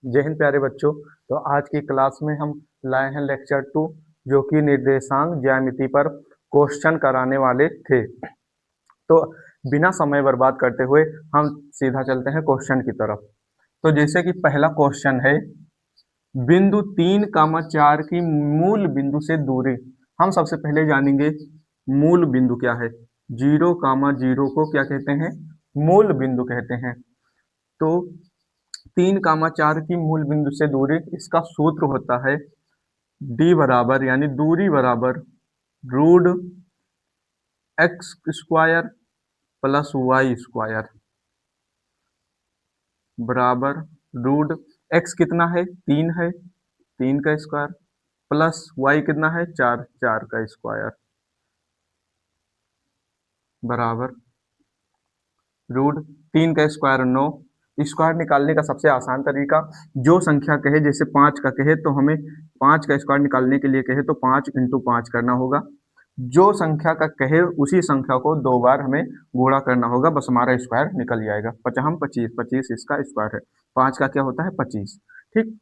जय हिंद प्यारे बच्चों। तो आज की क्लास में हम लाए हैं लेक्चर 2 जो कि निर्देशांक ज्यामिति पर क्वेश्चन कराने वाले थे। तो बिना समय बर्बाद करते हुए हम सीधा चलते हैं क्वेश्चन की तरफ। तो जैसे कि पहला क्वेश्चन है, बिंदु 3, 4 की मूल बिंदु से दूरी। हम सबसे पहले जानेंगे मूल बिंदु क्या है। 0, 0 को क्या कहते हैं? मूल बिंदु कहते हैं। तो 3, 4 की मूल बिंदु से दूरी, इसका सूत्र होता है d बराबर यानी दूरी बराबर root x square plus y square बराबर रूट एक्स कितना है? 3 है, 3 का स्क्वायर प्लस वाई कितना है? 4, 4 का स्क्वायर बराबर रूट 3 का स्क्वायर 9। स्क्वायर निकालने का सबसे आसान तरीका, जो संख्या कहे, जैसे 5 का कहे तो हमें 5 का स्क्वायर निकालने के लिए कहे तो 5 इंटू 5 करना होगा। जो संख्या का कहे उसी संख्या को 2 बार हमें गुणा करना होगा, बस हमारा स्क्वायर निकल जाएगा। 25, 25 इसका स्क्वायर है। 5 का क्या होता है? 25। ठीक,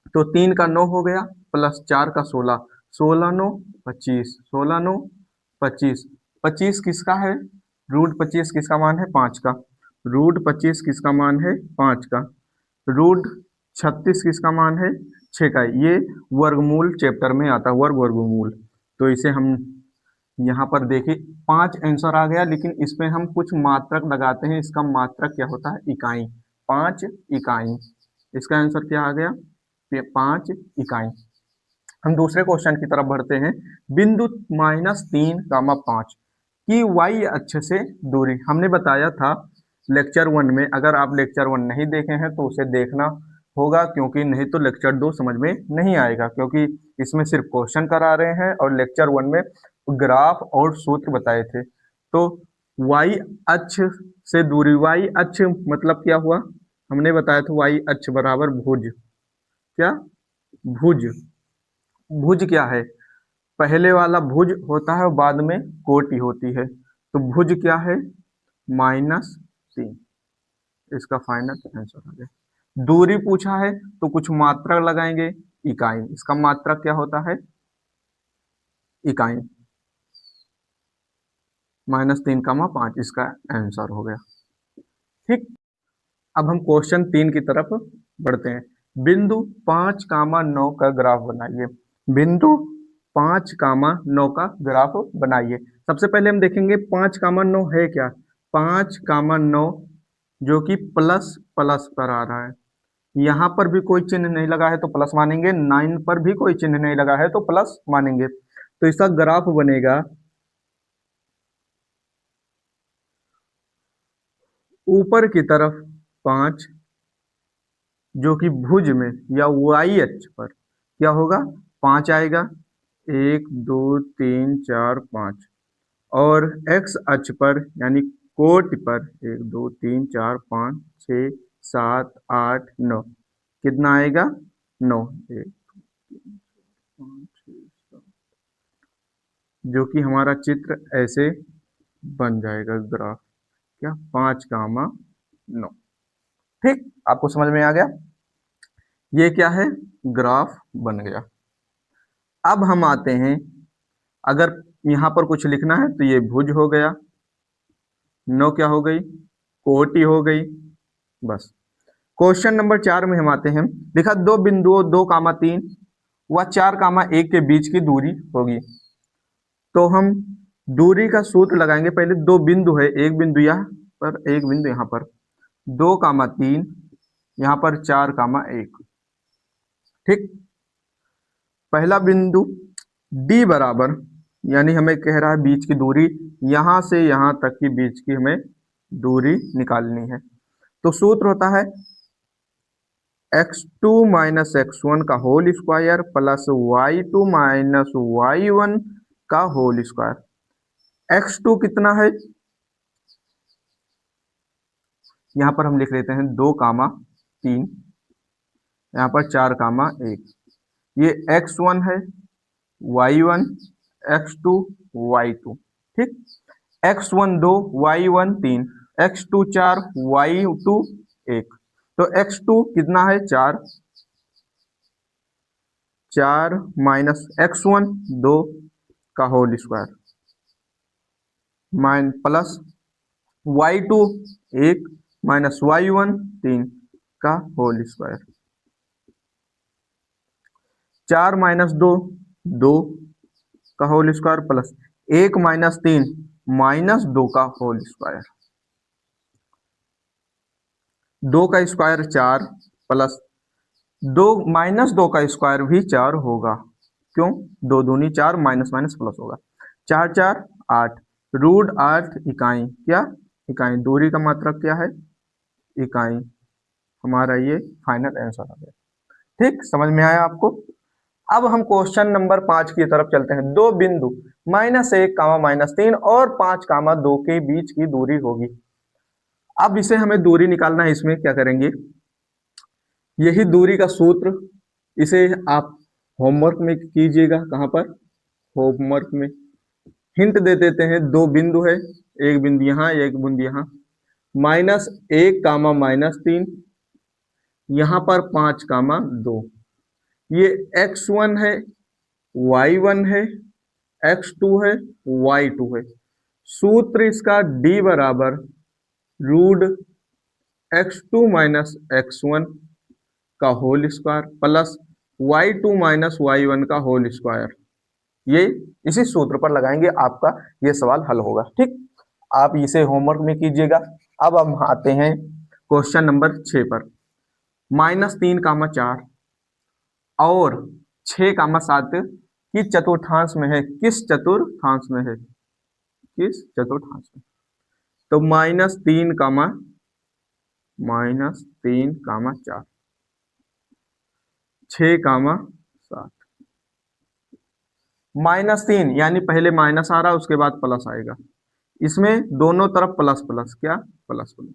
तो 3 का 9 हो गया प्लस 4 का 16, 16 9 25, 16 9 25। 25 किसका है? रूट 25 किसका मान है? 5 का। रूट 25 किसका मान है? 5 का। रूट 36 किसका मान है? 6 का। ये वर्गमूल चैप्टर में आता है, वर्गमूल। तो इसे हम यहाँ पर देखिए 5 आंसर आ गया, लेकिन इसमें हम कुछ मात्रक लगाते हैं। इसका मात्रक क्या होता है? इकाई। 5 इकाई। इसका आंसर क्या आ गया? 5 इकाई। हम दूसरे क्वेश्चन की तरफ बढ़ते हैं। बिंदु -3, 5 की वाई अक्ष से दूरी। हमने बताया था लेक्चर 1 में, अगर आप लेक्चर 1 नहीं देखे हैं तो उसे देखना होगा, क्योंकि नहीं तो लेक्चर 2 समझ में नहीं आएगा, क्योंकि इसमें सिर्फ क्वेश्चन करा रहे हैं और लेक्चर 1 में ग्राफ और सूत्र बताए थे। तो वाई अक्ष से दूरी, वाई अक्ष मतलब क्या हुआ? हमने बताया था वाई अक्ष बराबर भुज। क्या? भुज। भुज क्या है? पहले वाला भुज होता है और बाद में कोटि होती है। तो भुज क्या है? -3। इसका फाइनल आंसर आ गया। दूरी पूछा है तो कुछ मात्रक लगाएंगे। इकाई। इसका मात्रक क्या होता है? इकाई। -3, 5 इसका आंसर हो गया। ठीक, अब हम क्वेश्चन 3 की तरफ बढ़ते हैं। बिंदु 5, 9 का ग्राफ बनाइए। बिंदु 5, 9 का ग्राफ बनाइए। सबसे पहले हम देखेंगे 5, 9 है क्या। 5, 9 जो कि प्लस प्लस पर आ रहा है। यहाँ पर भी कोई चिन्ह नहीं लगा है तो प्लस मानेंगे, 9 पर भी कोई चिन्ह नहीं लगा है तो प्लस मानेंगे। तो इसका ग्राफ बनेगा ऊपर की तरफ 5, जो कि भुज में या वाई अक्ष पर क्या होगा? 5 आएगा। 1 2 3 4 5। और एक्स अक्ष पर यानी कोटि पर 1 2 3 4 5 6 7 8 9 कितना आएगा? 9। 1 5 6 7, जो कि हमारा चित्र ऐसे बन जाएगा ग्राफ। क्या? 5, 9। ठीक, आपको समझ में आ गया? ये क्या है? ग्राफ बन गया। अब हम आते हैं, अगर यहाँ पर कुछ लिखना है तो ये भुज हो गया, 9 क्या हो गई? कोटि हो गई। बस। क्वेश्चन नंबर 4 में हम आते हैं। लिखा 2 बिंदुओं 2, 3 व 4, 1 के बीच की दूरी होगी। तो हम दूरी का सूत्र लगाएंगे। पहले 2 बिंदु है, एक बिंदु यहाँ पर, एक बिंदु यहाँ पर। 2, 3 यहाँ पर 4, 1। ठीक, पहला बिंदु D बराबर, यानी हमें कह रहा है बीच की दूरी, यहां से यहां तक की बीच की हमें दूरी निकालनी है। तो सूत्र होता है x2 - x1 का whole square plus y2 - y1 का होल स्क्वायर। x2 कितना है? यहाँ पर हम लिख लेते हैं 2, 3, यहाँ पर 4, 1। ये x1 है, y1, x2, y2। ठीक, x1 2, y1 3, x2 4, y2 1। तो x2 कितना है 4, 4 माइनस x1 2 का whole square plus y2 1 minus y1 3 का होल स्क्वायर, 4 माइनस 2 2 का whole square plus 1 minus 3 minus 2 का होल स्क्वायर, 2 का स्क्वायर 4 प्लस 2 माइनस 2 का स्क्वायर भी 4 होगा, क्यों 2 दूनी 4 माइनस माइनस प्लस होगा, 4 4 8 रूट 8 इकाई, क्या इकाई, दूरी का मात्रक क्या है इकाई, हमारा ये फाइनल आंसर आ गया। ठीक, समझ में आया आपको। अब हम क्वेश्चन नंबर 5 की तरफ चलते हैं। दो बिंदु -1 -3 और 5 2 के बीच की दूरी होगी। अब इसे हमें दूरी निकालना है। इसमें क्या करेंगे, यही दूरी का सूत्र, इसे आप होमवर्क में कीजिएगा। कहाँ पर, होमवर्क में हिंट दे देते हैं। दो बिंदु है, एक बिंदु यहाँ एक बिंदु यहाँ, -1 -3, यहाँ पर 5 2, ये x1 है, y1 है, x2 है, y2 है। सूत्र इसका d बराबर रूट x2 माइनस x1 का whole square plus y2 minus y1 का होल स्क्वायर। ये इसी सूत्र पर लगाएंगे, आपका ये सवाल हल होगा। ठीक, आप इसे होमवर्क में कीजिएगा। अब हम आते हैं क्वेश्चन नंबर 6 पर। -3 4 और 6 7 किस चतुर्थांश में है, किस चतुर्थांश में है, किस चतुर्थांश में, तो -3 4 6 7, -3 यानी पहले माइनस आ रहा उसके बाद प्लस आएगा, इसमें दोनों तरफ प्लस प्लस, क्या प्लस प्लस।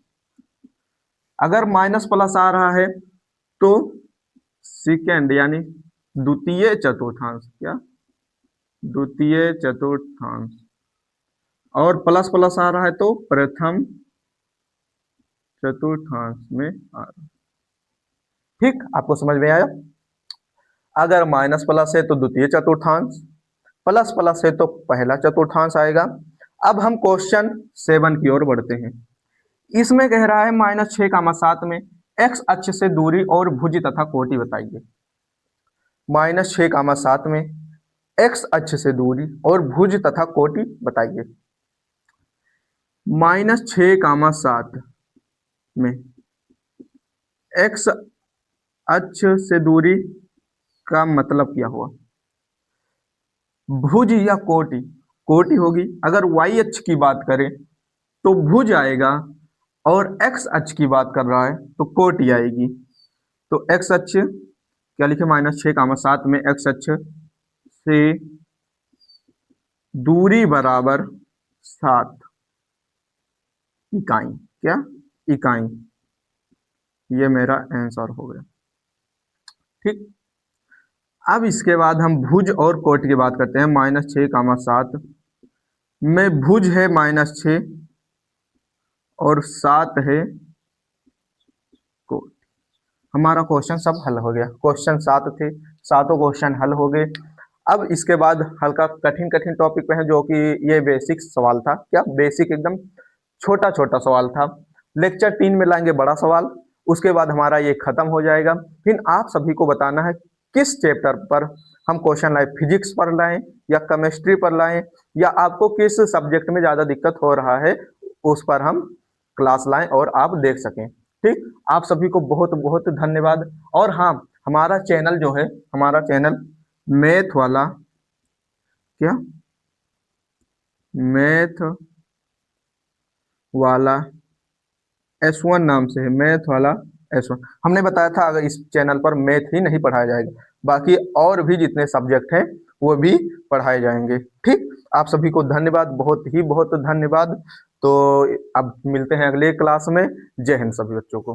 अगर माइनस प्लस आ रहा है तो सेकेंड यानी द्वितीय चतुर्थांश, क्या द्वितीय चतुर्थांश, और प्लस प्लस आ रहा है तो प्रथम चतुर्थांश में आ रहा। ठीक, आपको समझ में आया। अगर माइनस प्लस है तो द्वितीय चतुर्थांश, प्लस प्लस है तो पहला चतुर्थांश आएगा। अब हम क्वेश्चन 7 की ओर बढ़ते हैं। इसमें कह रहा है -6 7 में x अक्ष से दूरी और भुज तथा कोटि बताइए। -6 7 में x अक्ष से दूरी और भुज तथा कोटि बताइए। -6 7 में x अक्ष से दूरी का मतलब क्या हुआ, भुज या कोटि, कोटि होगी। अगर y अक्ष की बात करें तो भुज आएगा, और x अक्ष की बात कर रहा है तो कोटि आएगी। तो x अक्ष क्या लिखे, -6 7 में x अक्ष से दूरी बराबर 7 इकाई, क्या इकाई, ये मेरा आंसर हो गया। ठीक, अब इसके बाद हम भुज और कोटि की बात करते हैं। -6 7 में भुज है -6 और 7 है कोटि। हमारा क्वेश्चन सब हल हो गया। क्वेश्चन 7 थे, सातों क्वेश्चन हल हो गए। अब इसके बाद हल्का कठिन कठिन टॉपिक पे है, जो कि ये बेसिक सवाल था, क्या बेसिक एकदम छोटा छोटा सवाल था। लेक्चर 3 में लाएंगे बड़ा सवाल, उसके बाद हमारा ये खत्म हो जाएगा। फिर आप सभी को बताना है किस चैप्टर पर हम क्वेश्चन लाए, फिजिक्स पर लाएं या केमिस्ट्री पर लाएं, या आपको किस सब्जेक्ट में ज़्यादा दिक्कत हो रहा है उस पर हम क्लास लाएं और आप देख सकें। ठीक, आप सभी को बहुत बहुत धन्यवाद। और हाँ, हमारा चैनल जो है, हमारा चैनल मैथ वाला, क्या मैथ वाला S1 नाम से है, मैथ वाला S1। हमने बताया था अगर इस चैनल पर मैथ ही नहीं पढ़ाया जाएगा, बाकी और भी जितने सब्जेक्ट हैं वो भी पढ़ाए जाएंगे। ठीक, आप सभी को धन्यवाद, बहुत धन्यवाद। तो अब मिलते हैं अगले क्लास में। जय हिंद सभी बच्चों को।